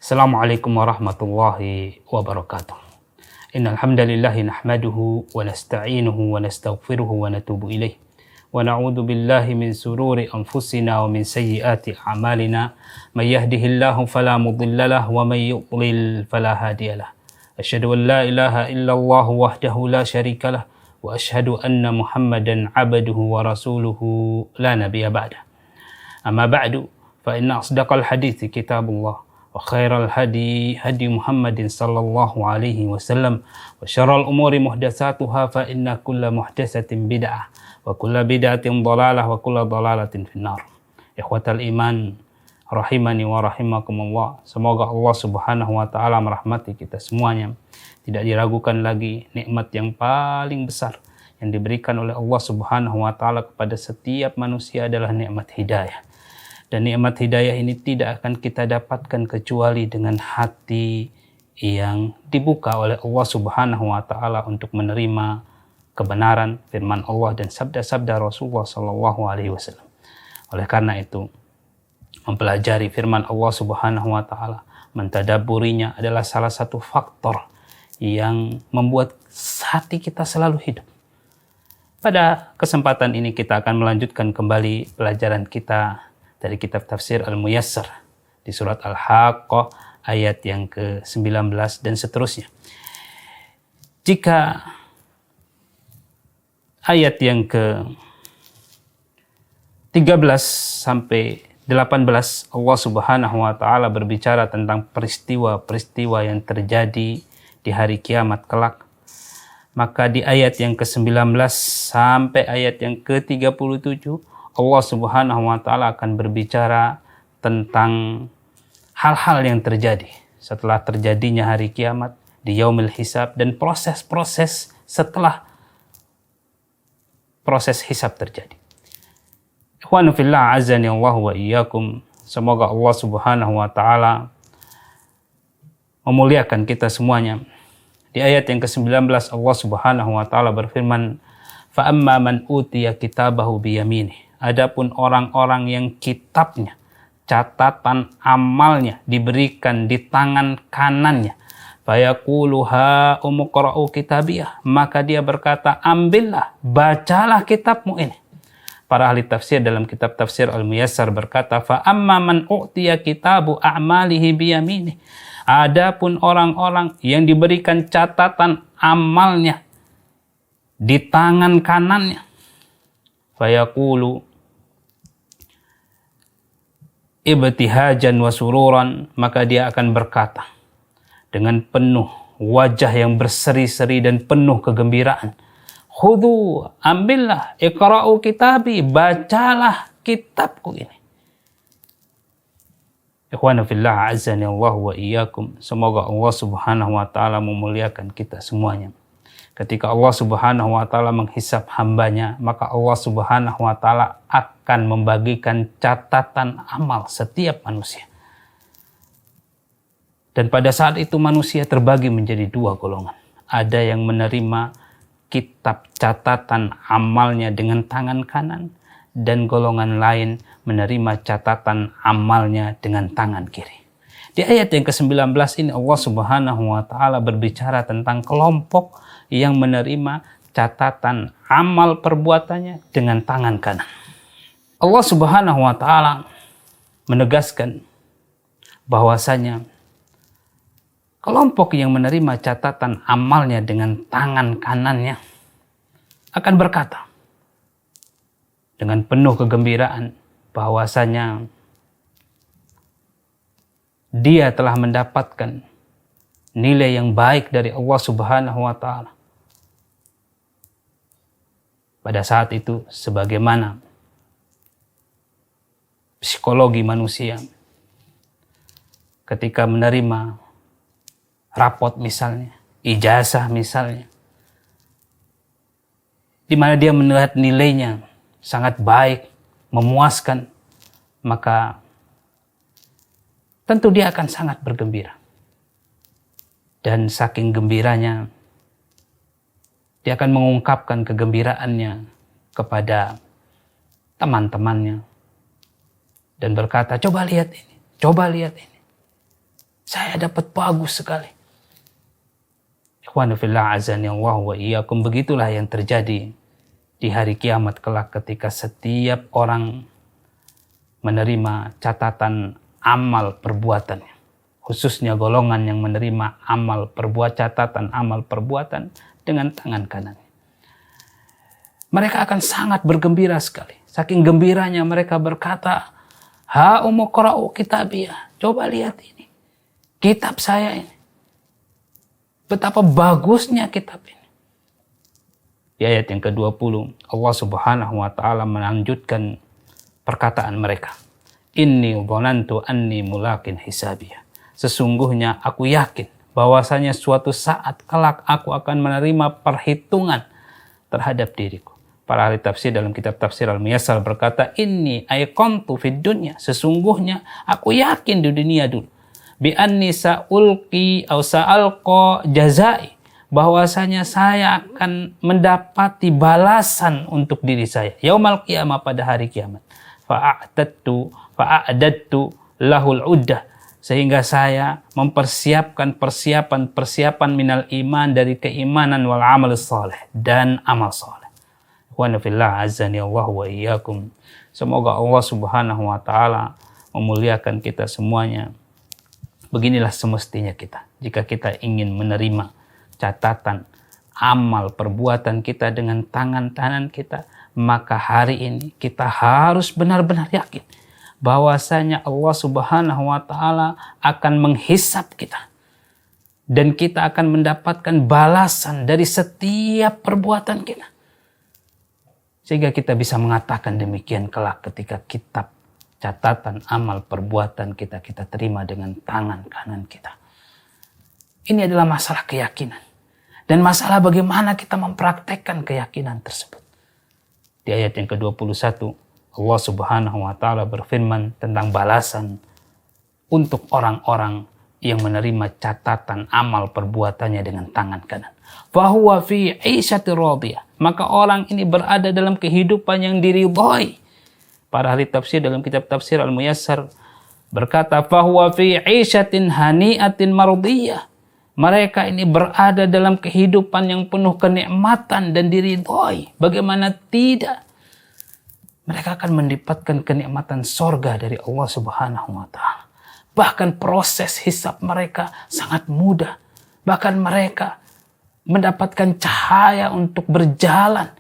Assalamualaikum warahmatullahi wabarakatuh. Innal hamdalillah nahmaduhu wa nasta'inuhu wa nastaghfiruhu wa natubu ilaih. Wa na'udzu billahi min sururi anfusina wa min sayyiati a'malina. May yahdihillahu fala mudhillalah wa may yudlil fala hadiyalah. Asyhadu an la ilaha illallah wahdahu la syarikalah wa asyhadu anna Muhammadan 'abduhu wa rasuluhu la nabiyya ba'dah. Amma ba'du fa inna asdaqal hadithi kitabullah wa khairal hadi Muhammadin sallallahu alaihi wasallam wa syarrul umuri muhdatsatuha fa inna kulla muhdatsatin bid'ah wa kulla bid'atin dhalalah wa kulla dhalalatin finnar. Ikhwatal iman rahimani wa rahimakumullah. Semoga Allah Subhanahu wa taala merahmati kita semuanya. Tidak diragukan lagi nikmat yang paling besar yang diberikan oleh Allah Subhanahu wa taala kepada setiap manusia adalah nikmat hidayah. Dan nikmat hidayah ini tidak akan kita dapatkan kecuali dengan hati yang dibuka oleh Allah Subhanahu wa taala untuk menerima kebenaran firman Allah dan sabda-sabda Rasulullah sallallahu alaihi wasallam. Oleh karena itu, mempelajari firman Allah Subhanahu wa taala, mentadabburinya adalah salah satu faktor yang membuat hati kita selalu hidup. Pada kesempatan ini kita akan melanjutkan kembali pelajaran kita dari kitab tafsir Al-Muyassar di surat Al-Haqqah ayat yang ke-19 dan seterusnya. Jika ayat yang ke-13 sampai 18 Allah Subhanahu wa taala berbicara tentang peristiwa-peristiwa yang terjadi di hari kiamat kelak. Maka di ayat yang ke-19 sampai ayat yang ke-37 Allah Subhanahu wa taala akan berbicara tentang hal-hal yang terjadi setelah terjadinya hari kiamat, di yaumil hisab, dan proses-proses setelah proses hisab terjadi. Ikhwanu fillah azani Allah wa iyyakum. Semoga Allah Subhanahu wa taala memuliakan kita semuanya. Di ayat yang ke-19 Allah Subhanahu wa taala berfirman, "Fa amma man utiya kitabahu bi yaminih." Adapun orang-orang yang kitabnya, catatan amalnya diberikan di tangan kanannya, fayaqulu ha umqra'u kitabiyah, maka dia berkata, ambillah, bacalah kitabmu ini. Para ahli tafsir dalam kitab tafsir Al-Muyassar berkata, fa amma man u'tiya kitabu a'malihi biyaminih. Adapun orang-orang yang diberikan catatan amalnya di tangan kanannya, fayaqulu ibtihajan wa sururan, maka dia akan berkata dengan penuh wajah yang berseri-seri dan penuh kegembiraan, khudhu, ambillah, iqra'u kitabi, bacalah kitabku ini. Ikhwana fillah azani Allah wa iyyakum. Semoga Allah Subhanahu wa taala memuliakan kita semuanya. Ketika Allah Subhanahu wa taala menghisab hambanya, maka Allah Subhanahu wa taala akan membagikan catatan amal setiap manusia. Dan pada saat itu manusia terbagi menjadi dua golongan. Ada yang menerima kitab catatan amalnya dengan tangan kanan, dan golongan lain menerima catatan amalnya dengan tangan kiri. Di ayat yang ke-19 ini Allah Subhanahu wa taala berbicara tentang kelompok yang menerima catatan amal perbuatannya dengan tangan kanan. Allah Subhanahu wa taala menegaskan bahwasanya kelompok yang menerima catatan amalnya dengan tangan kanannya akan berkata dengan penuh kegembiraan bahwasanya dia telah mendapatkan nilai yang baik dari Allah Subhanahu wa taala. Pada saat itu, sebagaimana psikologi manusia ketika menerima rapot misalnya, ijazah misalnya, di mana dia melihat nilainya sangat baik, memuaskan, maka tentu dia akan sangat bergembira. Dan saking gembiranya, dia akan mengungkapkan kegembiraannya kepada teman-temannya dan berkata, coba lihat ini, coba lihat ini. Saya dapat bagus sekali. Ikhwanu fillah azani Allah wa iyyakum, begitulah yang terjadi di hari kiamat kelak ketika setiap orang menerima catatan amal perbuatannya. Khususnya golongan yang menerima catatan amal perbuatan dengan tangan kanan. Mereka akan sangat bergembira sekali. Saking gembiranya mereka berkata, "Ha umuqra'u kitabiyah." Coba lihat ini. Kitab saya ini. Betapa bagusnya kitab ini. Di ayat yang ke-20, Allah Subhanahu wa taala melanjutkan perkataan mereka. Inni dhanantu anni mulaqin hisabiyah. Sesungguhnya aku yakin bahwasanya suatu saat kelak aku akan menerima perhitungan terhadap diriku. Para ahli tafsir dalam kitab tafsir Al-Muyassar berkata, inni aiqantu fid dunya. Sesungguhnya aku yakin di dunia dulu. Bi anni sa'ulqi aw sa'alqa jazai. Bahwasanya saya akan mendapati balasan untuk diri saya. Yaumal qiyamah, pada hari kiamat. Fa'adattu lahul uddah. Sehingga saya mempersiapkan persiapan minal iman, dari keimanan, wal amal salih, dan amal salih. Wa nafillah azani Allah wa iyyakum. Semoga Allah Subhanahu wa taala memuliakan kita semuanya. Beginilah semestinya kita. Jika kita ingin menerima catatan amal perbuatan kita dengan tangan kanan kita, maka hari ini kita harus benar-benar yakin bahwasanya Allah Subhanahu wa taala akan menghisap kita. Dan kita akan mendapatkan balasan dari setiap perbuatan kita. Sehingga kita bisa mengatakan demikian kelak ketika kitab catatan amal perbuatan kita terima dengan tangan kanan kita. Ini adalah masalah keyakinan. Dan masalah bagaimana kita mempraktekkan keyakinan tersebut. Di ayat yang ke-21, Allah Subhanahu wa taala berfirman tentang balasan untuk orang-orang yang menerima catatan amal perbuatannya dengan tangan kanan. Fahuwa fi 'ishatir radiyah. Maka orang ini berada dalam kehidupan yang diridhai. Para ahli tafsir dalam kitab tafsir Al-Muyassar berkata, fahuwa fi 'ishatin hani'atin mardiyah. Mereka ini berada dalam kehidupan yang penuh kenikmatan dan diridhai. Bagaimana tidak? Mereka akan mendapatkan kenikmatan sorga dari Allah Subhanahu wa taala. Bahkan proses hisab mereka sangat mudah. Bahkan mereka mendapatkan cahaya untuk berjalan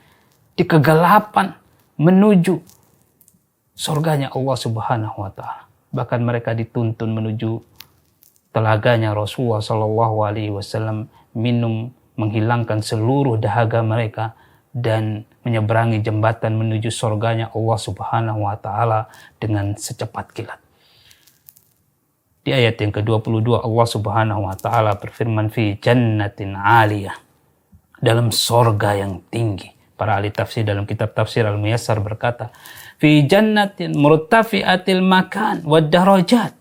di kegelapan menuju surganya Allah Subhanahu wa taala. Bahkan mereka dituntun menuju telaganya Rasulullah sallallahu alaihi wasallam, minum, menghilangkan seluruh dahaga mereka dan menyeberangi jembatan menuju surganya Allah Subhanahu wa taala dengan secepat kilat. Di ayat yang ke-22 Allah Subhanahu wa taala berfirman, fi jannatin 'aliyah, dalam sorga yang tinggi. Para ahli tafsir dalam kitab tafsir Al-Muyassar berkata, fi jannatin murtafi'atil makan wad darajat,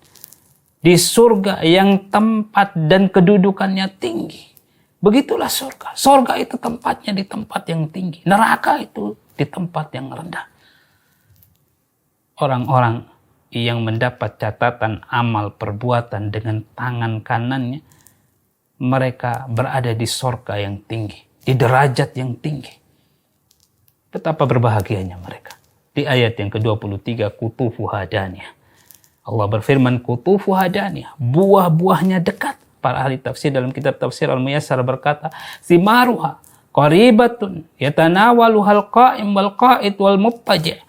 di surga yang tempat dan kedudukannya tinggi. Begitulah surga. Surga itu tempatnya di tempat yang tinggi. Neraka itu di tempat yang rendah. Orang-orang yang mendapat catatan amal perbuatan dengan tangan kanannya, mereka berada di surga yang tinggi, di derajat yang tinggi. Betapa berbahagianya mereka. Di ayat yang ke-23, kutufu hadaniyah. Allah berfirman, kutufu hadaniyah, buah-buahnya dekat. Para ahli tafsir dalam kitab tafsir Al-Muyassar berkata, simaruha qaribatun yatanawaluhal qa'im wal qa'id wal muttaji'.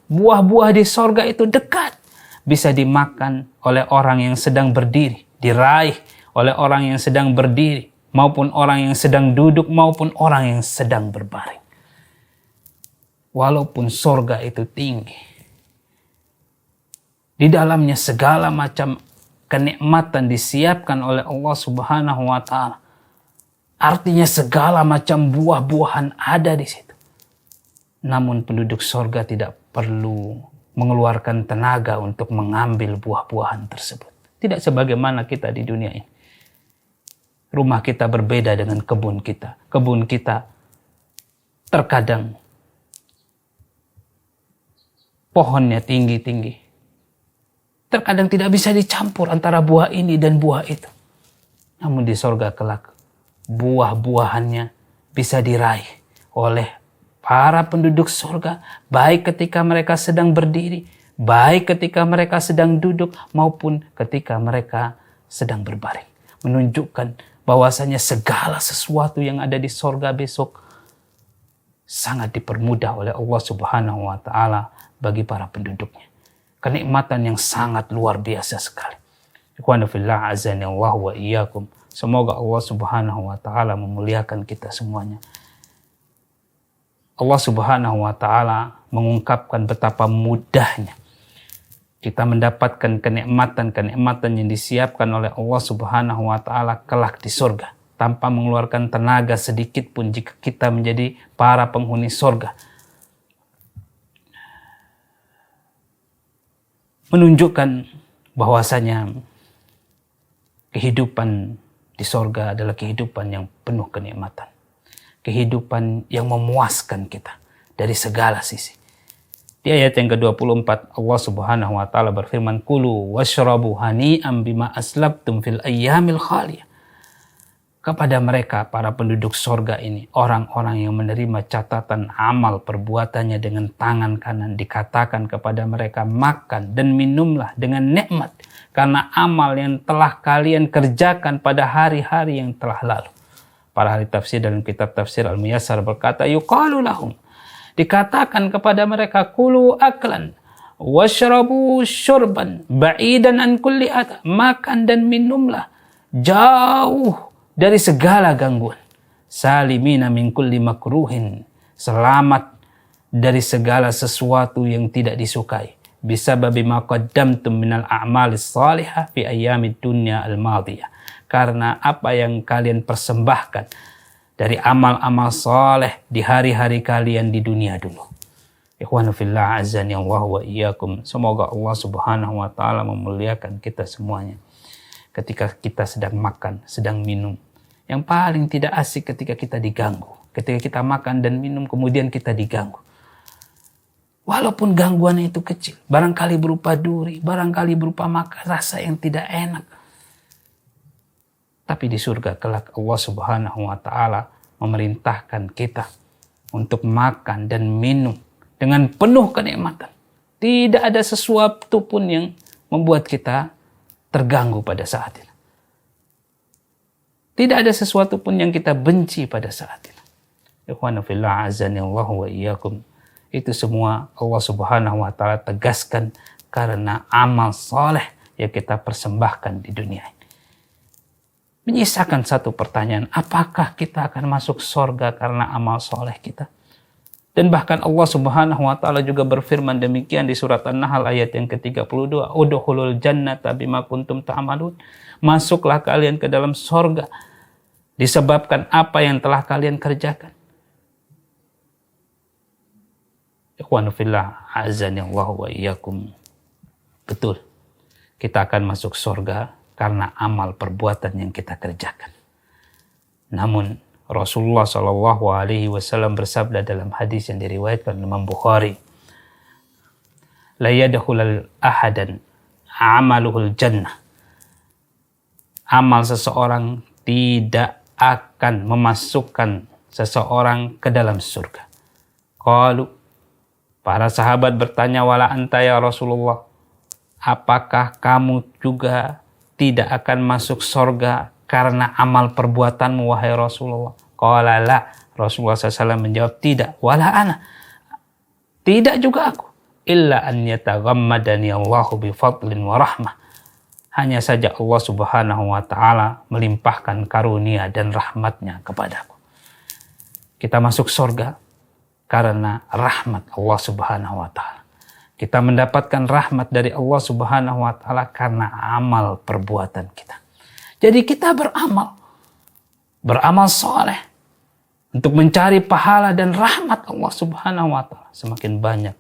Buah-buah di sorga itu dekat. Bisa dimakan oleh orang yang sedang berdiri, diraih oleh orang yang sedang berdiri, maupun orang yang sedang duduk, maupun orang yang sedang berbaring. Walaupun sorga itu tinggi, di dalamnya segala macam kenikmatan disiapkan oleh Allah Subhanahu wa taala. Artinya segala macam buah-buahan ada di situ. Namun penduduk sorga tidak perlu mengeluarkan tenaga untuk mengambil buah-buahan tersebut. Tidak sebagaimana kita di dunia ini. Rumah kita berbeda dengan kebun kita. Kebun kita terkadang pohonnya tinggi-tinggi. Terkadang tidak bisa dicampur antara buah ini dan buah itu. Namun di sorga kelak, buah-buahannya bisa diraih oleh para penduduk sorga, baik ketika mereka sedang berdiri, baik ketika mereka sedang duduk, maupun ketika mereka sedang berbaring. Menunjukkan bahwasanya segala sesuatu yang ada di sorga besok sangat dipermudah oleh Allah Subhanahu wa Ta'ala bagi para penduduknya. Kenikmatan yang sangat luar biasa sekali. Ikhwanu fillah azanillahu wa iyyakum. Semoga Allah Subhanahu wa Ta'ala memuliakan kita semuanya. Allah Subhanahu wa Ta'ala mengungkapkan betapa mudahnya kita mendapatkan kenikmatan-kenikmatan yang disiapkan oleh Allah Subhanahu wa Ta'ala kelak di surga, tanpa mengeluarkan tenaga sedikit pun jika kita menjadi para penghuni surga. Menunjukkan bahwasanya kehidupan di surga adalah kehidupan yang penuh kenikmatan. Kehidupan yang memuaskan kita dari segala sisi. Di ayat yang ke-24 Allah Subhanahu wa Ta'ala berfirman, "Kulu washrabu hani'an bima aslabtum fil ayyamil khaliyah." Kepada mereka, para penduduk sorga ini, orang-orang yang menerima catatan amal perbuatannya dengan tangan kanan, dikatakan kepada mereka, makan dan minumlah dengan nikmat karena amal yang telah kalian kerjakan pada hari-hari yang telah lalu. Para ahli tafsir dalam kitab tafsir Al-Muyassar berkata, yuqalu lahum, dikatakan kepada mereka, kulu aklan washrabu syurban ba'idan an kulli adha, makan dan minumlah jauh dari segala gangguan, salimina min kulli makruhin, selamat dari segala sesuatu yang tidak disukai, bisababi ma qaddamtum minal a'malis salihah fi ayyamid dunya al-madiyah, karena apa yang kalian persembahkan dari amal-amal saleh di hari-hari kalian di dunia dulu. Ikhwanu fillah azani Allah wa iyyakum. Semoga Allah Subhanahu wa Ta'ala memuliakan kita semuanya. Ketika kita sedang makan, sedang minum, yang paling tidak asik ketika kita diganggu. Ketika kita makan dan minum kemudian kita diganggu. Walaupun gangguan itu kecil, barangkali berupa duri, barangkali berupa rasa yang tidak enak. Tapi di surga kelak Allah Subhanahu wa Ta'ala memerintahkan kita untuk makan dan minum dengan penuh kenikmatan. Tidak ada sesuatu pun yang membuat kita terganggu pada saat itu. Tidak ada sesuatu pun yang kita benci pada saat itu. Ikhwanu fillah azanillahu wa iyyakum. Itu semua Allah Subhanahu wa Ta'ala tegaskan karena amal soleh yang kita persembahkan di dunia ini. Menyisakan satu pertanyaan, apakah kita akan masuk surga karena amal soleh kita? Dan bahkan Allah Subhanahu wa Ta'ala juga berfirman demikian di surat An-Nahl ayat yang ke-32, udkhulul jannata bima kuntum ta'malun. Masuklah kalian ke dalam surga disebabkan apa yang telah kalian kerjakan. Ikhwanu fillah azani Allah wa iyyakum. Betul, kita akan masuk surga karena amal perbuatan yang kita kerjakan. Namun Rasulullah Shallallahu Alaihi Wasallam bersabda dalam hadis yang diriwayatkan Imam Bukhari, la yadkhulul ahadan amaluhul jannah. Amal seseorang tidak akan memasukkan seseorang ke dalam surga. Qalu, para sahabat bertanya, wala anta ya Rasulullah, apakah kamu juga tidak akan masuk surga karena amal perbuatanmu wahai Rasulullah? Qala la, Rasulullah SAW menjawab, tidak, wala ana, tidak juga aku, illa an yataghammadani Allahu bi fadlin wa rahmah, hanya saja Allah Subhanahu wa Ta'ala melimpahkan karunia dan rahmatnya kepadaku. Kita masuk surga karena rahmat Allah Subhanahu wa Ta'ala. Kita mendapatkan rahmat dari Allah Subhanahu wa Ta'ala karena amal perbuatan kita. Jadi kita beramal soleh untuk mencari pahala dan rahmat Allah Subhanahu wa Ta'ala. Semakin banyak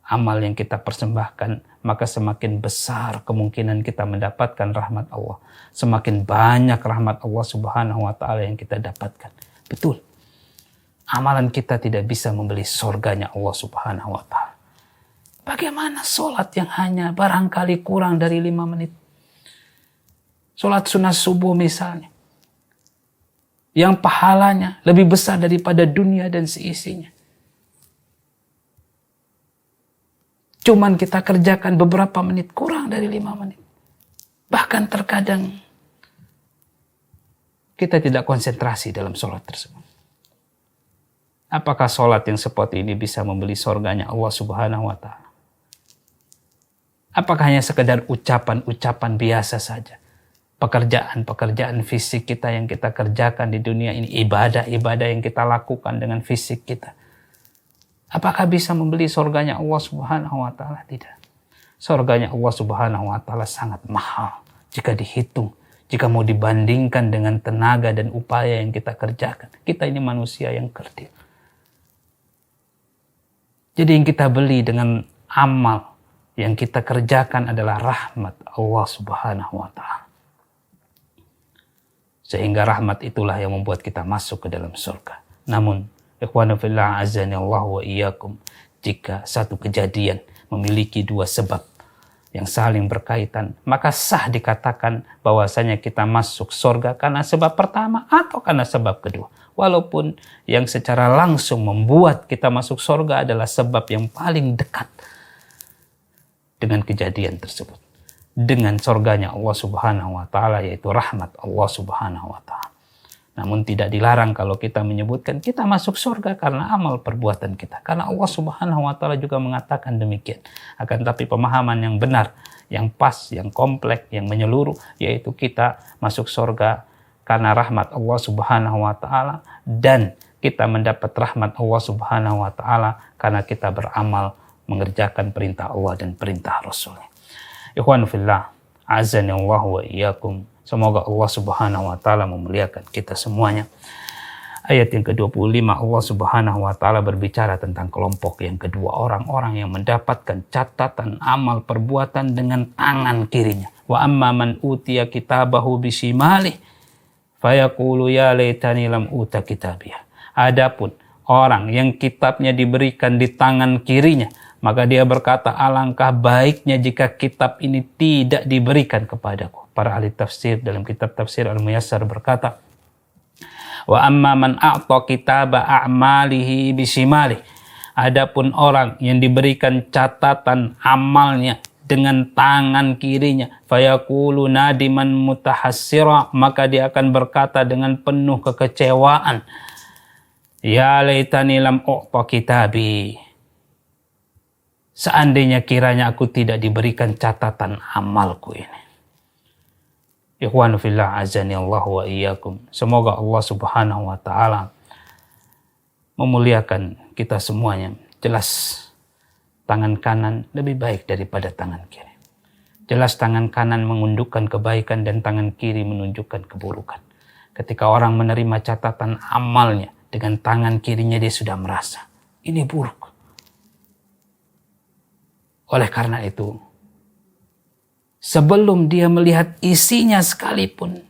amal yang kita persembahkan, maka semakin besar kemungkinan kita mendapatkan rahmat Allah. Semakin banyak rahmat Allah Subhanahu wa Ta'ala yang kita dapatkan. Betul, amalan kita tidak bisa membeli surganya Allah Subhanahu wa Ta'ala. Bagaimana sholat yang hanya barangkali kurang dari 5 menit? Sholat sunnah subuh misalnya. Yang pahalanya lebih besar daripada dunia dan seisinya. Cuman kita kerjakan beberapa menit, kurang dari 5 menit. Bahkan terkadang kita tidak konsentrasi dalam sholat tersebut. Apakah sholat yang seperti ini bisa membeli surganya Allah Subhanahu wa Ta'ala? Apakah hanya sekedar ucapan-ucapan biasa saja? Pekerjaan-pekerjaan fisik kita yang kita kerjakan di dunia ini, ibadah-ibadah yang kita lakukan dengan fisik kita, apakah bisa membeli surganya Allah Subhanahu wa Ta'ala? Tidak. Surganya Allah Subhanahu wa Ta'ala sangat mahal jika dihitung, jika mau dibandingkan dengan tenaga dan upaya yang kita kerjakan. Kita ini manusia yang kerdil. Jadi yang kita beli dengan amal yang kita kerjakan adalah rahmat Allah Subhanahu wa Ta'ala. Sehingga rahmat itulah yang membuat kita masuk ke dalam surga. Namun, ikhwanu fillah azani Allah wa iyyakum, jika satu kejadian memiliki 2 sebab yang saling berkaitan, maka sah dikatakan bahwasanya kita masuk surga karena sebab pertama atau karena sebab kedua. Walaupun yang secara langsung membuat kita masuk surga adalah sebab yang paling dekat dengan kejadian tersebut, dengan surganya Allah Subhanahu wa Ta'ala, yaitu rahmat Allah Subhanahu wa Ta'ala. Namun tidak dilarang kalau kita menyebutkan kita masuk surga karena amal perbuatan kita, karena Allah Subhanahu wa Ta'ala juga mengatakan demikian. Akan tapi pemahaman yang benar, yang pas, yang kompleks, yang menyeluruh, yaitu kita masuk surga karena rahmat Allah Subhanahu wa Ta'ala, dan kita mendapat rahmat Allah Subhanahu wa Ta'ala karena kita beramal mengerjakan perintah Allah dan perintah Rasulnya. Ikhwan fillah, azani Allah wa iyyakum. Semoga Allah Subhanahu wa Ta'ala memuliakan kita semuanya. Ayat yang ke-25, Allah Subhanahu wa Ta'ala berbicara tentang kelompok yang kedua, orang-orang yang mendapatkan catatan amal perbuatan dengan tangan kirinya. Wa amma man utiya kitabahu bishimalihi fayaqulu ya laitani lam uta kitabiyah. Adapun orang yang kitabnya diberikan di tangan kirinya, maka dia berkata, alangkah baiknya jika kitab ini tidak diberikan kepadaku. Para ahli tafsir dalam kitab tafsir Al-Muyassar berkata, wa amma man a'ta kitaba a'malihi bishimalihi. Adapun orang yang diberikan catatan amalnya dengan tangan kirinya, fayaqulu nadiman mutahassira, maka dia akan berkata dengan penuh kekecewaan, ya laitani lam u'ta kitabi. Seandainya kiranya aku tidak diberikan catatan amalku ini. Ikhwanu fillah azani Allah wa iyyakum. Semoga Allah Subhanahu wa Ta'ala memuliakan kita semuanya. Jelas tangan kanan lebih baik daripada tangan kiri. Jelas tangan kanan menundukkan kebaikan dan tangan kiri menunjukkan keburukan. Ketika orang menerima catatan amalnya dengan tangan kirinya, dia sudah merasa ini buruk. Oleh karena itu, sebelum dia melihat isinya sekalipun,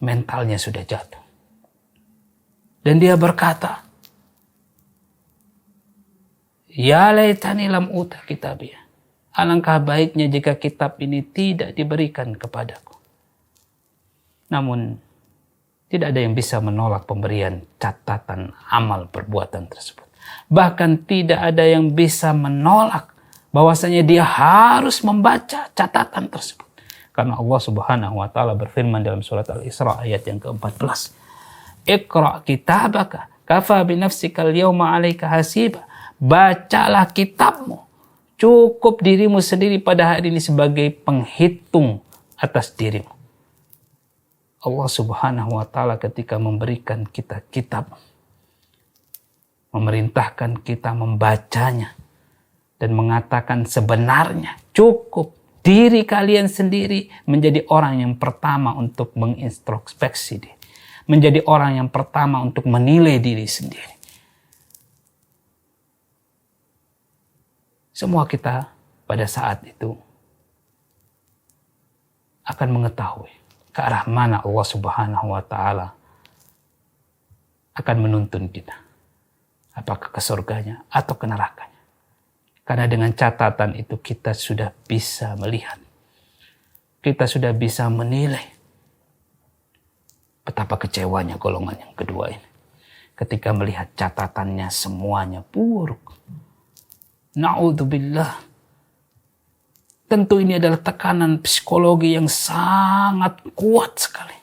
mentalnya sudah jatuh. Dan dia berkata, ya laitani lam uta kitabiyah. Alangkah baiknya jika kitab ini tidak diberikan kepadaku. Namun, tidak ada yang bisa menolak pemberian catatan amal perbuatan tersebut. Bahkan tidak ada yang bisa menolak bahwasanya dia harus membaca catatan tersebut. Karena Allah Subhanahu wa Ta'ala berfirman dalam surat Al-Isra ayat yang ke-14. Iqra' kitabaka kafa binafsika al-yawma 'alaika hasiba. Bacalah kitabmu. Cukup dirimu sendiri pada hari ini sebagai penghitung atas dirimu. Allah Subhanahu wa Ta'ala ketika memberikan kita kitab, memerintahkan kita membacanya, dan mengatakan sebenarnya cukup diri kalian sendiri menjadi orang yang pertama untuk mengintrospeksi diri. Menjadi orang yang pertama untuk menilai diri sendiri. Semua kita pada saat itu akan mengetahui ke arah mana Allah Subhanahu wa Ta'ala akan menuntun kita. Apakah ke surganya atau ke nerakanya. Karena dengan catatan itu kita sudah bisa melihat. Kita sudah bisa menilai betapa kecewanya golongan yang kedua ini. Ketika melihat catatannya semuanya buruk. Na'udzubillah. Tentu ini adalah tekanan psikologi yang sangat kuat sekali.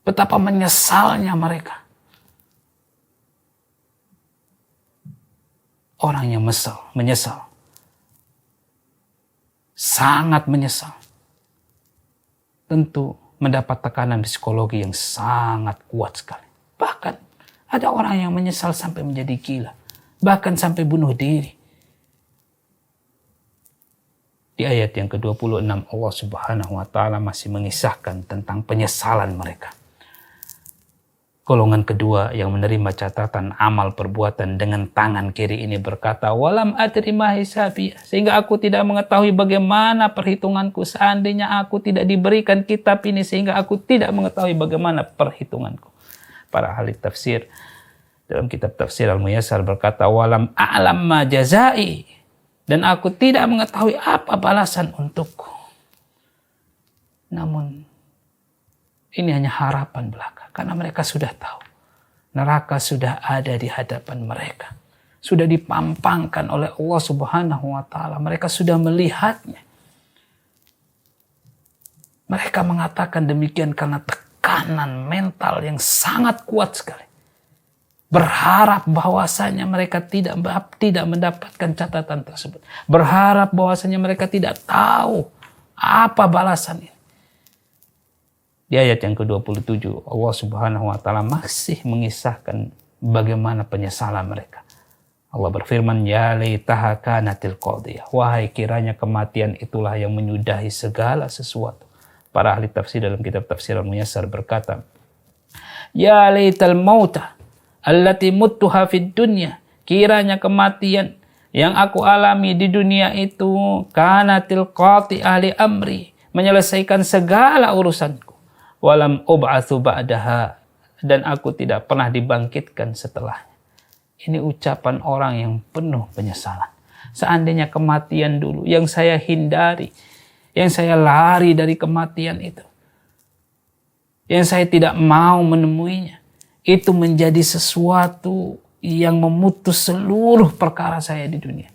Betapa menyesalnya mereka. Orang yang menyesal. Sangat menyesal. Tentu mendapat tekanan psikologi yang sangat kuat sekali. Bahkan ada orang yang menyesal sampai menjadi gila. Bahkan sampai bunuh diri. Di ayat yang ke-26 Allah Subhanahu wa Ta'ala masih mengisahkan tentang penyesalan mereka. Golongan kedua yang menerima catatan amal perbuatan dengan tangan kiri ini berkata, walam adri ma hisabi, sehingga aku tidak mengetahui bagaimana perhitunganku. Seandainya aku tidak diberikan kitab ini, sehingga aku tidak mengetahui bagaimana perhitunganku. Para ahli tafsir dalam kitab tafsir Al-Muyassar berkata, walam a'lam ma jazai, dan aku tidak mengetahui apa balasan untukku. Namun ini hanya harapan belaka. Karena mereka sudah tahu. Neraka sudah ada di hadapan mereka. Sudah dipampangkan oleh Allah Subhanahu wa Ta'ala. Mereka sudah melihatnya. Mereka mengatakan demikian karena tekanan mental yang sangat kuat sekali. Berharap bahwasanya mereka tidak mendapatkan catatan tersebut. Berharap bahwasanya mereka tidak tahu apa balasan ini. Di ayat yang ke-27 Allah Subhanahu wa Ta'ala masih mengisahkan bagaimana penyesalan mereka. Allah berfirman, ya laitaha kanatil qadiyah. Wahai kiranya kematian itulah yang menyudahi segala sesuatu. Para ahli tafsir dalam kitab tafsir Al-Muyassar berkata, ya laital mauta allati muttuha fid dunya. Kiranya kematian yang aku alami di dunia itu kanatil qati ahli amri, menyelesaikan segala urusanku. Walam ub'atsu ba'daha, dan aku tidak pernah dibangkitkan setelahnya. Ini ucapan orang yang penuh penyesalan. Seandainya kematian dulu yang saya hindari, yang saya lari dari kematian itu, yang saya tidak mau menemuinya, itu menjadi sesuatu yang memutus seluruh perkara saya di dunia.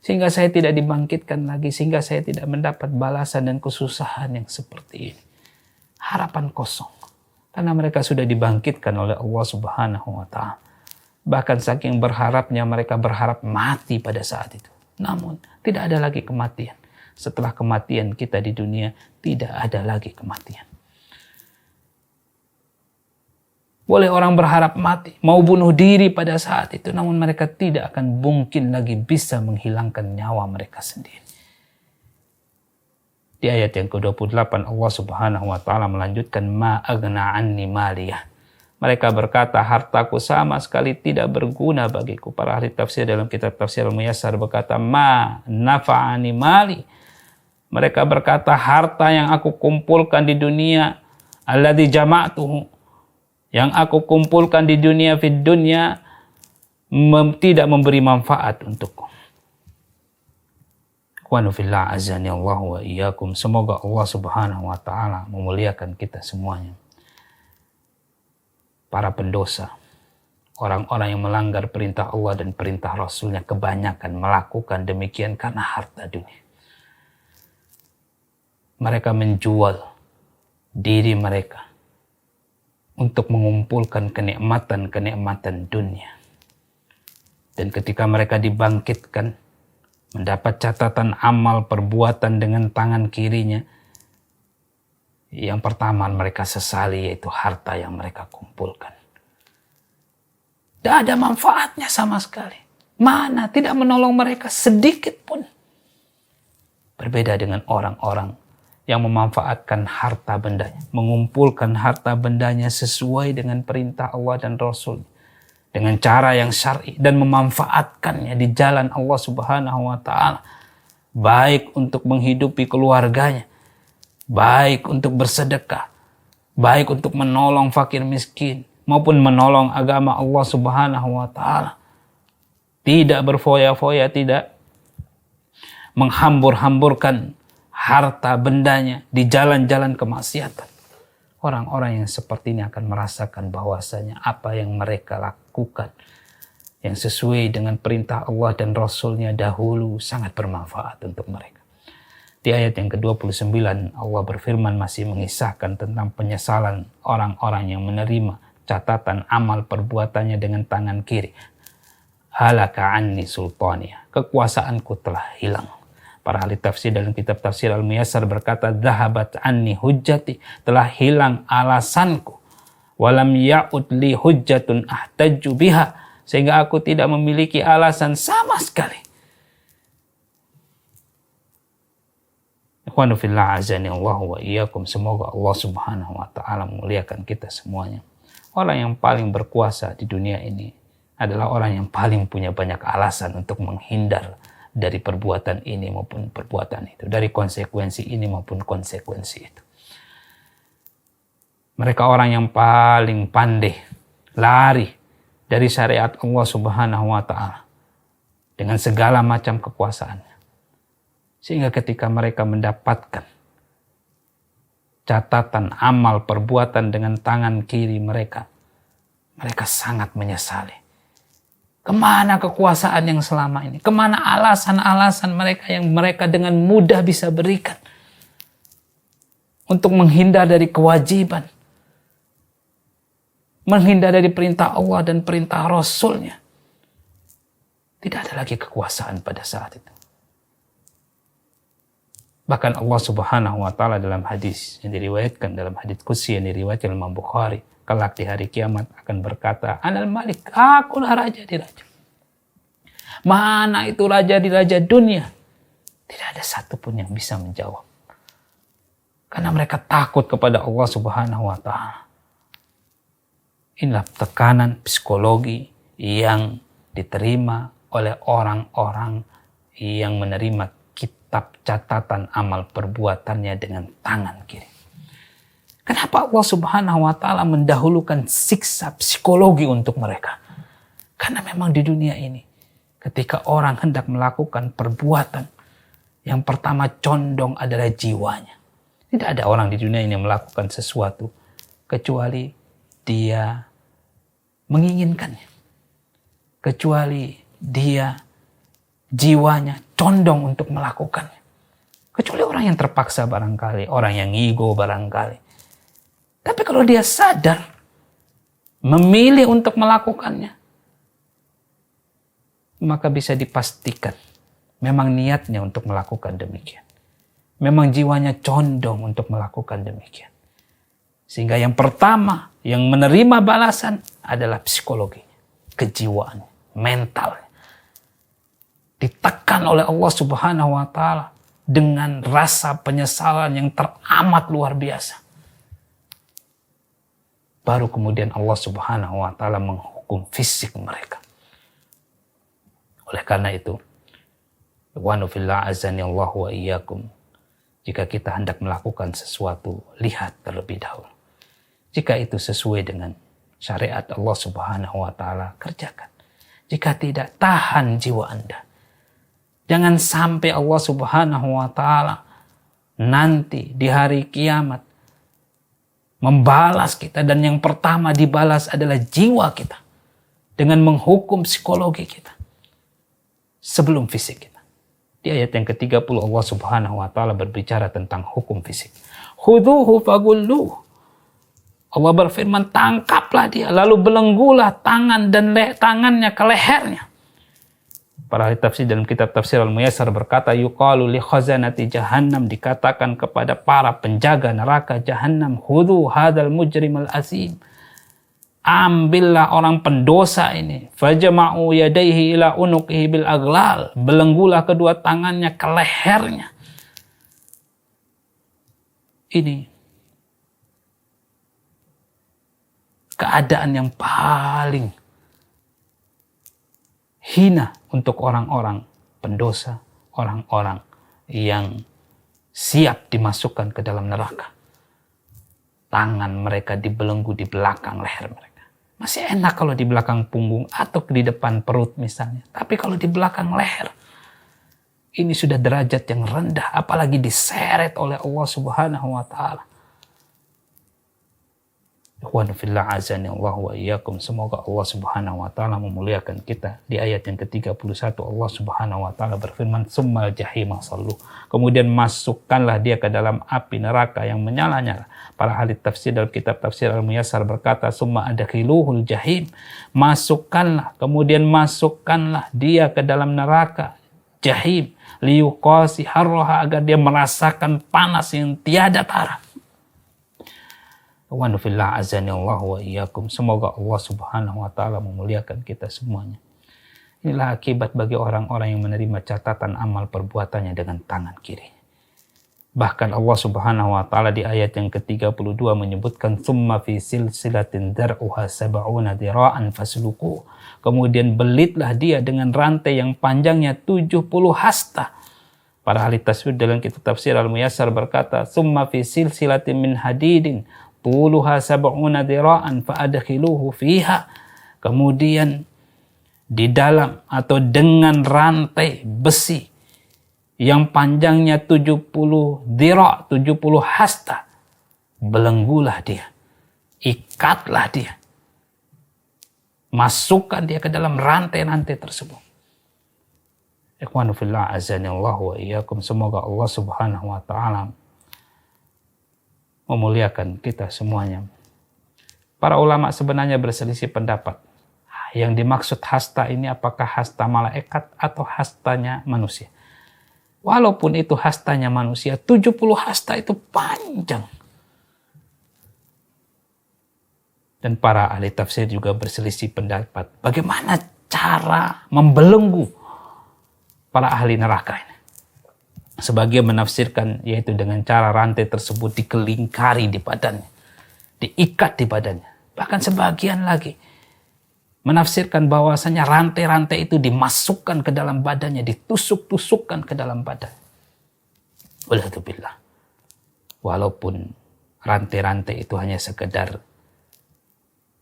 Sehingga saya tidak dibangkitkan lagi, sehingga saya tidak mendapat balasan dan kesusahan yang seperti ini. Harapan kosong. Karena mereka sudah dibangkitkan oleh Allah Subhanahu wa Ta'ala. Bahkan saking berharapnya mereka berharap mati pada saat itu. Namun tidak ada lagi kematian. Setelah kematian kita di dunia, tidak ada lagi kematian. Boleh orang berharap mati, mau bunuh diri pada saat itu, namun mereka tidak akan mungkin lagi bisa menghilangkan nyawa mereka sendiri. Di ayat yang ke-28 Allah Subhanahu wa Ta'ala melanjutkan, ma aghna anni maliyah. Mereka berkata, hartaku sama sekali tidak berguna bagiku. Para ahli tafsir dalam kitab tafsir Al-Muyassar berkata, ma nafa'ani mali. Mereka berkata, harta yang aku kumpulkan di dunia, alladzi jama'tuhu, yang aku kumpulkan di dunia fid dunya, tidak memberi manfaat untukku. Wa nufillah azani Allah wa iyyakum. Semoga Allah Subhanahu wa Ta'ala memuliakan kita semuanya. Para pendosa, orang-orang yang melanggar perintah Allah dan perintah Rasulnya, kebanyakan melakukan demikian karena harta dunia. Mereka menjual diri mereka untuk mengumpulkan kenikmatan-kenikmatan dunia. Dan ketika mereka dibangkitkan, mendapat catatan amal perbuatan dengan tangan kirinya, yang pertama mereka sesali yaitu harta yang mereka kumpulkan. Tidak ada manfaatnya sama sekali. Mana? Tidak menolong mereka sedikit pun. Berbeda dengan orang-orang yang memanfaatkan harta bendanya, mengumpulkan harta bendanya sesuai dengan perintah Allah dan Rasul, dengan cara yang syar'i, dan memanfaatkannya di jalan Allah Subhanahu wa Ta'ala, baik untuk menghidupi keluarganya, baik untuk bersedekah, baik untuk menolong fakir miskin, maupun menolong agama Allah Subhanahu wa Ta'ala. tidak berfoya-foya, tidak menghambur-hamburkan harta bendanya di jalan-jalan kemaksiatan. Orang-orang yang seperti ini akan merasakan bahwasanya apa yang mereka lakukan yang sesuai dengan perintah Allah dan Rasul-Nya dahulu sangat bermanfaat untuk mereka. Di ayat yang ke-29 Allah berfirman masih mengisahkan tentang penyesalan orang-orang yang menerima catatan amal perbuatannya dengan tangan kiri. Halaka anni sultaniya, kekuasaanku telah hilang. Para ahli tafsir dalam kitab tafsir Al-Muyassar berkata, dhahabat anni hujjati, telah hilang alasanku. Walam ya'ud li hujjatun ahtajju biha, sehingga aku tidak memiliki alasan sama sekali. Ikhwanu fillah azani Allah wa iyyakum, semoga Allah Subhanahu wa taala memuliakan kita semuanya. Orang yang paling berkuasa di dunia ini adalah orang yang paling punya banyak alasan untuk menghindar dari perbuatan ini maupun perbuatan itu, dari konsekuensi ini maupun konsekuensi itu. Mereka orang yang paling pandai lari dari syariat Allah Subhanahu wa taala dengan segala macam kekuasaannya. Sehingga ketika mereka mendapatkan catatan amal perbuatan dengan tangan kiri mereka, mereka sangat menyesali. Kemana kekuasaan yang selama ini? Kemana alasan-alasan mereka yang mereka dengan mudah bisa berikan untuk menghindar dari kewajiban, menghindar dari perintah Allah dan perintah Rasul-Nya? Tidak ada lagi kekuasaan pada saat itu. Bahkan Allah Subhanahu wa taala dalam hadis yang diriwayatkan, dalam hadis qudsi yang diriwayatkan Imam Bukhari, kelak di hari kiamat akan berkata, Anal Malik, akulah raja di raja. Mana itu raja di raja dunia? Tidak ada satupun yang bisa menjawab. Karena mereka takut kepada Allah Subhanahu wa taala. Inilah tekanan psikologi yang diterima oleh orang-orang yang menerima kitab catatan amal perbuatannya dengan tangan kiri. Kenapa Allah Subhanahu wa taala mendahulukan siksa psikologi untuk mereka? Karena memang di dunia ini ketika orang hendak melakukan perbuatan, yang pertama condong adalah jiwanya. Tidak ada orang di dunia ini yang melakukan sesuatu kecuali dia menginginkannya. Kecuali dia jiwanya condong untuk melakukannya. Kecuali orang yang terpaksa barangkali, orang yang ngigo barangkali. Tapi kalau dia sadar, memilih untuk melakukannya, maka bisa dipastikan memang niatnya untuk melakukan demikian. Memang jiwanya condong untuk melakukan demikian. Sehingga yang pertama yang menerima balasan adalah psikologinya, kejiwaannya, mentalnya. Ditekan oleh Allah Subhanahu wa taala dengan rasa penyesalan yang teramat luar biasa. Baru kemudian Allah Subhanahu wa taala menghukum fisik mereka. Oleh karena itu, wa fillah azani Allah wa iyyakum, jika kita hendak melakukan sesuatu, lihat terlebih dahulu. Jika itu sesuai dengan syariat Allah Subhanahu wa taala, kerjakan. Jika tidak, tahan jiwa Anda. Jangan sampai Allah Subhanahu wa taala nanti di hari kiamat membalas kita, dan yang pertama dibalas adalah jiwa kita dengan menghukum psikologi kita sebelum fisik kita. Di ayat yang ke-30 Allah Subhanahu wa taala berbicara tentang hukum fisik. Khudhuhu fagulluh. Allah berfirman, tangkaplah dia lalu belenggulah tangan dan tangannya ke lehernya. Para ahli tafsir dalam kitab tafsir Al-Muyassar berkata, yuqalu li khazanati jahannam, dikatakan kepada para penjaga neraka jahannam, khudhu hadzal mujrimal azim, ambillah orang pendosa ini, fajma'u yadayhi ila unuqihi bil aghlal, belenggulah kedua tangannya ke lehernya. Ini keadaan yang paling hina untuk orang-orang pendosa, orang-orang yang siap dimasukkan ke dalam neraka. Tangan mereka dibelenggu di belakang leher mereka. Masih enak kalau di belakang punggung atau di depan perut misalnya. Tapi kalau di belakang leher, ini sudah derajat yang rendah, apalagi diseret oleh Allah Subhanahu wa taala. Ikhwan fillah azani Allah wa iyyakum. Semoga Allah Subhanahu wa taala memuliakan kita. Di ayat yang ke-31 Allah Subhanahu wa taala berfirman, "Tsummal jahima sallu." Kemudian masukkanlah dia ke dalam api neraka yang menyala-nyala. Para ahli tafsir dalam kitab tafsir Al-Muyassar berkata, "Tsumma adkhiluhul jahim." Masukkanlah, kemudian masukkanlah dia ke dalam neraka jahim, liyuqasi harraha, agar dia merasakan panas yang tiada tara. Wa nufillah azani Allah wa iyyakum. Semoga Allah Subhanahu wa taala memuliakan kita semuanya. Inilah akibat bagi orang-orang yang menerima catatan amal perbuatannya dengan tangan kiri. Bahkan Allah Subhanahu wa taala di ayat yang ke-32 menyebutkan, "Tsumma fi silsilatin dar'uha sab'una dira'an fasluku." Kemudian belitlah dia dengan rantai yang panjangnya 70 hasta. Para ahli tafsir dalam kitab tafsir Al-Muyassar berkata, "Tsumma fi silsilatin min hadidin tuluha sab'una dira'an fa'adkhiluhu fiha." Kemudian di dalam atau dengan rantai besi yang panjangnya 70 dira', 70 hasta, belenggulah dia, ikatlah dia, masukkan dia ke dalam rantai-rantai tersebut. Ikhwanu fillah azani Allah wa iyyakum. Semoga Allah Subhanahu wa taala memuliakan kita semuanya. Para ulama sebenarnya berselisih pendapat. Yang dimaksud hasta ini apakah hasta malaikat atau hastanya manusia. Walaupun itu hastanya manusia, 70 hasta itu panjang. Dan para ahli tafsir juga berselisih pendapat. Bagaimana cara membelenggu para ahli neraka ini? Sebagian menafsirkan yaitu dengan cara rantai tersebut dikelingkari di badannya, diikat di badannya. Bahkan sebagian lagi menafsirkan bahwasanya rantai-rantai itu dimasukkan ke dalam badannya, ditusuk-tusukkan ke dalam badan. Walhamdulillah. Walaupun rantai-rantai itu hanya sekedar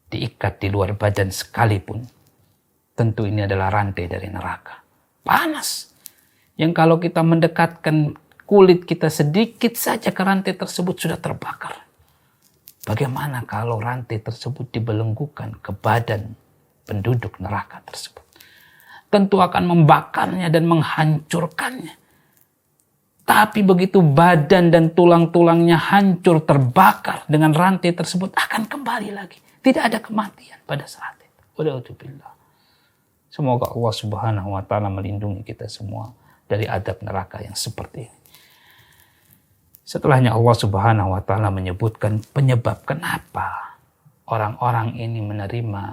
diikat di luar badan sekalipun, tentu ini adalah rantai dari neraka. Panas. Yang kalau kita mendekatkan kulit kita sedikit saja ke rantai tersebut sudah terbakar. Bagaimana kalau rantai tersebut dibelenggukan ke badan penduduk neraka tersebut? Tentu akan membakarnya dan menghancurkannya. Tapi begitu badan dan tulang-tulangnya hancur, terbakar dengan rantai tersebut, akan kembali lagi. Tidak ada kematian pada saat itu. Walhamdulillah. Semoga Allah Subhanahu wa taala melindungi kita semua dari adab neraka yang seperti ini. Setelahnya Allah Subhanahu wa taala menyebutkan penyebab kenapa orang-orang ini menerima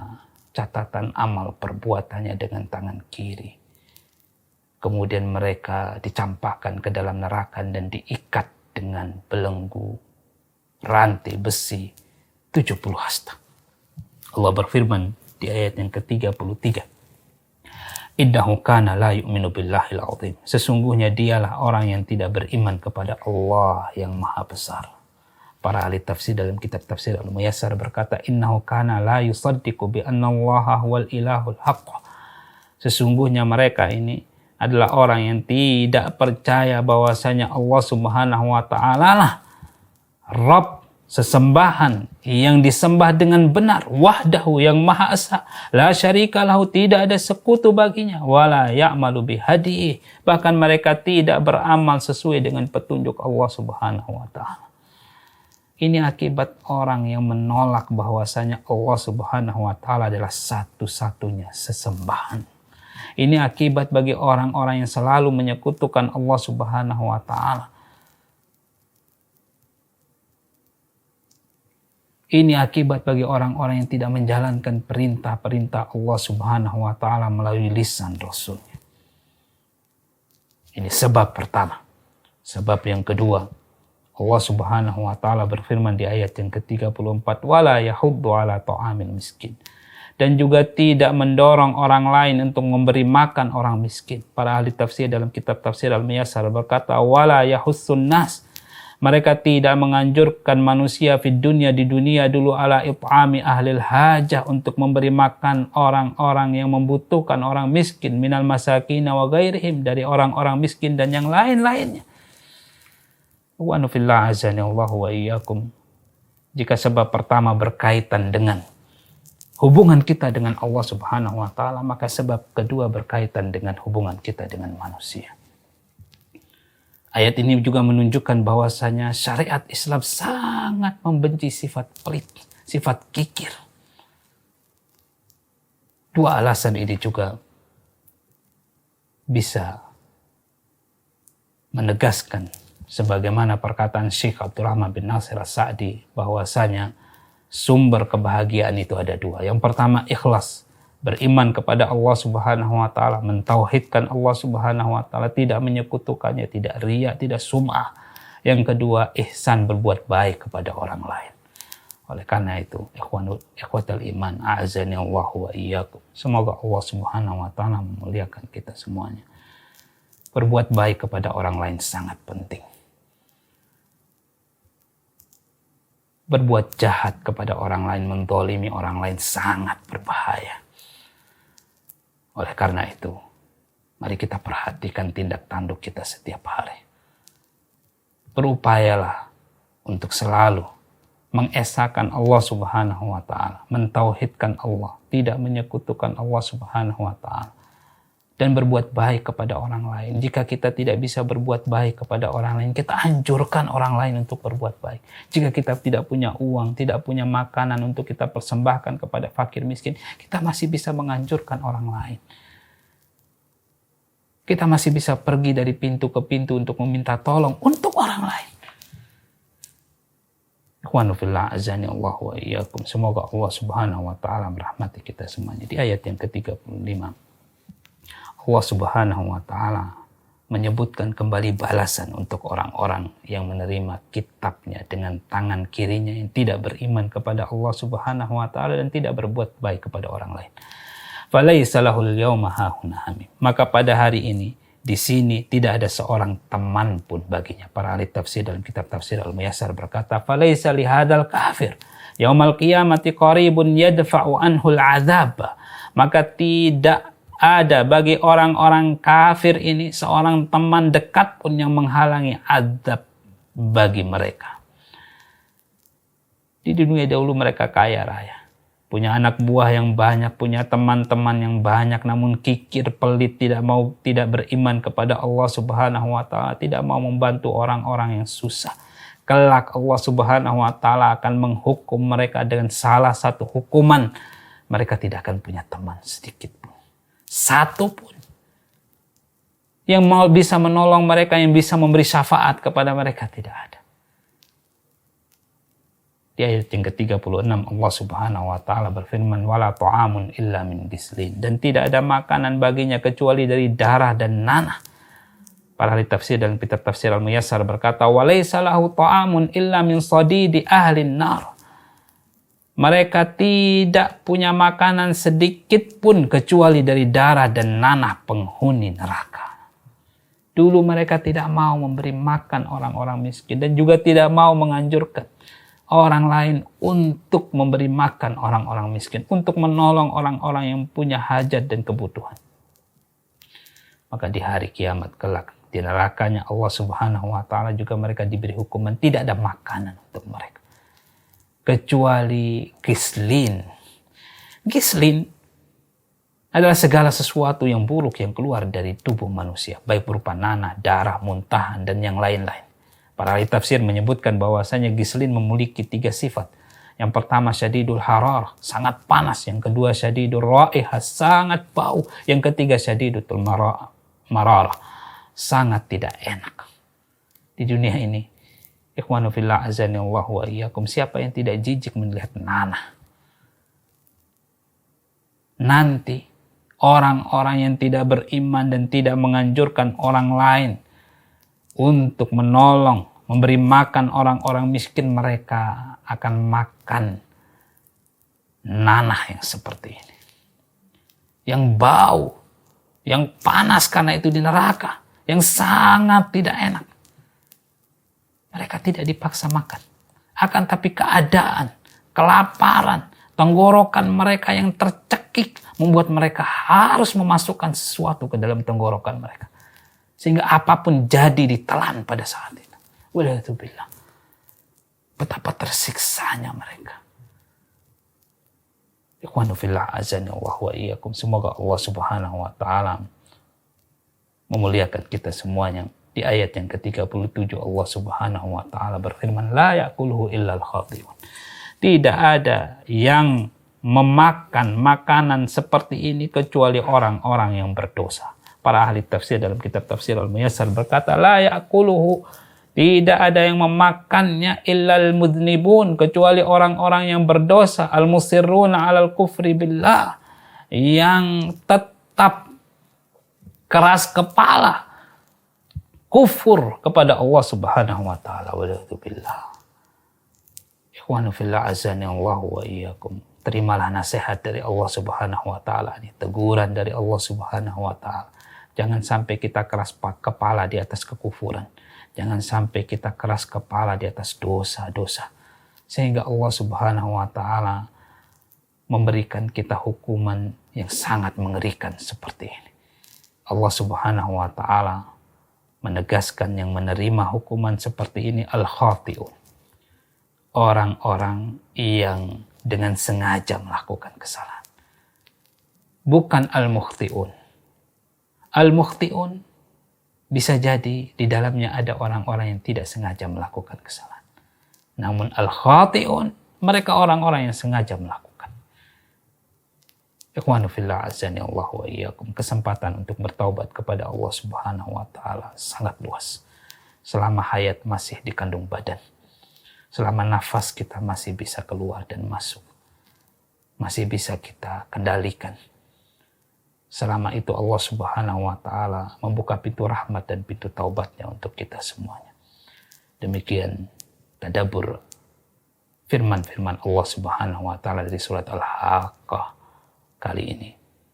catatan amal perbuatannya dengan tangan kiri. Kemudian mereka dicampakkan ke dalam neraka dan diikat dengan belenggu rantai besi 70 hasta. Allah berfirman di ayat yang ke-33. Innahu kana la yu'minu billahil azim. Sesungguhnya dialah orang yang tidak beriman kepada Allah yang maha besar. Para ahli tafsir dalam kitab tafsir Al-Muyassar berkata, innahu kana la yusaddiqu bi anna Allaha huwal ilahul haqq. Sesungguhnya mereka ini adalah orang yang tidak percaya bahwasanya Allah Subhanahu wa taala lah Rabb, sesembahan yang disembah dengan benar, wahdahu yang maha esa, la syarika lahu, tidak ada sekutu baginya, wala ya'malu bihadihi, bahkan mereka tidak beramal sesuai dengan petunjuk Allah Subhanahu wa taala. Ini akibat orang yang menolak bahwasanya Allah Subhanahu wa taala adalah satu-satunya sesembahan. Ini akibat bagi orang-orang yang selalu menyekutukan Allah Subhanahu wa taala. Ini akibat bagi orang-orang yang tidak menjalankan perintah-perintah Allah Subhanahu wa taala melalui lisan Rasulnya. Ini sebab pertama. Sebab yang kedua, Allah Subhanahu wa taala berfirman di ayat yang ke-34, wala yahuddu ala ta'amil miskin. Dan juga tidak mendorong orang lain untuk memberi makan orang miskin. Para ahli tafsir dalam kitab tafsir Al-Muyassar berkata, wala yahussun nas Mereka tidak menganjurkan manusia di dunia dulu ala it'ami ahlil hajah, untuk memberi makan orang-orang yang membutuhkan, orang miskin, minal masakina wa ghairihim, dari orang-orang miskin dan yang lain-lainnya. Wa nufillah azani Allah wa iyyakum. Jika sebab pertama berkaitan dengan hubungan kita dengan Allah Subhanahu wa taala, maka sebab kedua berkaitan dengan hubungan kita dengan manusia. Ayat ini juga menunjukkan bahwasanya syariat Islam sangat membenci sifat pelit, sifat kikir. Dua alasan ini juga bisa menegaskan sebagaimana perkataan Syekh Abdurrahman bin Nasir As-Sa'di, bahwasanya sumber kebahagiaan itu ada dua. Yang pertama ikhlas, beriman kepada Allah Subhanahu wa taala, mentauhidkan Allah Subhanahu wa taala, tidak menyekutukannya, tidak riya, tidak sum'ah. Yang kedua ihsan, berbuat baik kepada orang lain. Oleh karena itu, ikhwatul iman, a'azani Allah wa iyyakum. Semoga Allah Subhanahu wa taala memuliakan kita semuanya. Berbuat baik kepada orang lain sangat penting. Berbuat jahat kepada orang lain, mendolimi orang lain sangat berbahaya. Oleh karena itu, mari kita perhatikan tindak tanduk kita setiap hari. Berupayalah untuk selalu mengesahkan Allah Subhanahu wa taala, mentauhidkan Allah, tidak menyekutukan Allah Subhanahu wa taala, dan berbuat baik kepada orang lain. Jika kita tidak bisa berbuat baik kepada orang lain, kita anjurkan orang lain untuk berbuat baik. Jika kita tidak punya uang, tidak punya makanan untuk kita persembahkan kepada fakir miskin, kita masih bisa menganjurkan orang lain. Kita masih bisa pergi dari pintu ke pintu untuk meminta tolong untuk orang lain. Ikhwanufillah azani Allah wa iyyakum. Semoga Allah Subhanahu wa taala merahmati kita semuanya. Di ayat yang ke-35, Allah Subhanahu wa taala menyebutkan kembali balasan untuk orang-orang yang menerima kitabnya dengan tangan kirinya, yang tidak beriman kepada Allah Subhanahu wa taala dan tidak berbuat baik kepada orang lain. Falaisa lahul yauma hahuna hamim. Maka pada hari ini di sini tidak ada seorang teman pun baginya. Para ahli tafsir dalam kitab tafsir Al-Muyassar berkata, falaisa lihadzal kafir yaumal qiyamati qaribun yadfa'u anhul azab. Maka tidak ada bagi orang-orang kafir ini seorang teman dekat pun yang menghalangi azab bagi mereka. Di dunia dahulu mereka kaya raya, punya anak buah yang banyak, punya teman-teman yang banyak, namun kikir, pelit, tidak beriman kepada Allah Subhanahu wa taala, tidak mau membantu orang-orang yang susah. Kelak Allah Subhanahu wa taala akan menghukum mereka dengan salah satu hukuman. Mereka tidak akan punya teman sedikit pun, satu pun, yang mau bisa menolong mereka, yang bisa memberi syafaat kepada mereka, tidak ada. Di ayat yang ke-36 Allah Subhanahu wa taala berfirman, wala ta'amun illa min gislin, dan tidak ada makanan baginya kecuali dari darah dan nanah. Para ahli tafsir dalam kitab tafsir Al-Muyassar berkata, walaysa lahu ta'amun illa min sadidi ahlin nar. Mereka tidak punya makanan sedikit pun kecuali dari darah dan nanah penghuni neraka. Dulu mereka tidak mau memberi makan orang-orang miskin dan juga tidak mau menganjurkan orang lain untuk memberi makan orang-orang miskin, untuk menolong orang-orang yang punya hajat dan kebutuhan. Maka di hari kiamat kelak, di nerakanya Allah Subhanahu wa taala juga mereka diberi hukuman, tidak ada makanan untuk mereka kecuali gislin. Gislin adalah segala sesuatu yang buruk yang keluar dari tubuh manusia, baik berupa nanah, darah, muntahan, dan yang lain-lain. Para ahli tafsir menyebutkan bahwasanya gislin memiliki 3 sifat. Yang pertama syadidul harar, sangat panas. Yang kedua syadidul raihah, sangat bau. Yang ketiga syadidul mararah, sangat tidak enak. Di dunia ini, ikhwanu fillah azani Allah wa iyyakum, siapa yang tidak jijik melihat nanah? Nanti orang-orang yang tidak beriman dan tidak menganjurkan orang lain untuk menolong, memberi makan orang-orang miskin, mereka akan makan nanah yang seperti ini, yang bau, yang panas karena itu di neraka, yang sangat tidak enak. Mereka tidak dipaksa makan. Akan tapi keadaan, kelaparan, tenggorokan mereka yang tercekik membuat mereka harus memasukkan sesuatu ke dalam tenggorokan mereka. Sehingga apapun jadi ditelan pada saat itu. Walhamdulillah. Betapa tersiksanya mereka. Ikhwanu fillah azani Allah wa iyyakum. Semoga Allah Subhanahu wa taala memuliakan kita semuanya. Di ayat yang ke-37 Allah Subhanahu wa taala berfirman, la ya'kuluhu illal khati'un. Tidak ada yang memakan makanan seperti ini kecuali orang-orang yang berdosa. Para ahli tafsir dalam kitab tafsir Al-Muyassar berkata, la ya'kuluhu, tidak ada yang memakannya illal mudnibun, kecuali orang-orang yang berdosa, al-musirruna 'alal kufri billah, yang tetap keras kepala kufur kepada Allah Subhanahu wa taala. Walhamdulillah. Ikhwanu fillah azani Allah wa iyyakum. Terimalah nasihat dari Allah Subhanahu wa taala ini, teguran dari Allah Subhanahu wa taala. Jangan sampai kita keras kepala di atas kekufuran. Jangan sampai kita keras kepala di atas dosa-dosa. Sehingga Allah Subhanahu wa taala memberikan kita hukuman yang sangat mengerikan seperti ini. Allah Subhanahu wa taala menegaskan yang menerima hukuman seperti ini al-khati'un. Orang-orang yang dengan sengaja melakukan kesalahan. Bukan al-mukhti'un. Al-mukhti'un bisa jadi di dalamnya ada orang-orang yang tidak sengaja melakukan kesalahan. Namun al-khati'un, mereka orang-orang yang sengaja melakukan. Ikhwanu fillah azani Allah wa iyyakum. Kesempatan untuk bertaubat kepada Allah Subhanahu wa taala sangat luas. Selama hayat masih di kandung badan. Selama nafas kita masih bisa keluar dan masuk. Masih bisa kita kendalikan. Selama itu Allah Subhanahu wa taala membuka pintu rahmat dan pintu taubatnya untuk kita semuanya. Demikian tadabbur firman-firman Allah Subhanahu wa taala dari surat Al-Haqqah kali ini.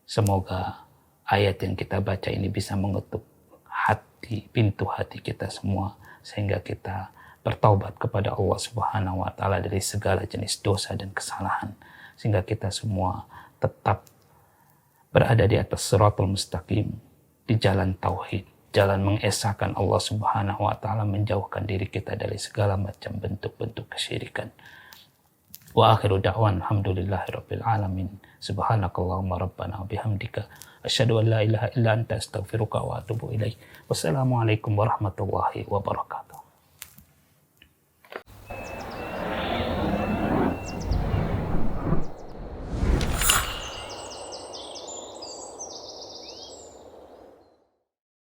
Semoga ayat yang kita baca ini bisa mengetuk hati, pintu hati kita semua sehingga kita bertaubat kepada Allah Subhanahu wa taala dari segala jenis dosa dan kesalahan, sehingga kita semua tetap berada di atas siratul mustaqim, di jalan tauhid, jalan mengesahkan Allah Subhanahu wa taala, menjauhkan diri kita dari segala macam bentuk-bentuk kesyirikan. Wa akhiru da'wan alhamdulillahirabbil alamin. Subhanakallahumma rabbana wa bihamdika asyhadu an la ilaha illa anta astaghfiruka wa atubu ilaik. Wassalamualaikum warahmatullahi wabarakatuh.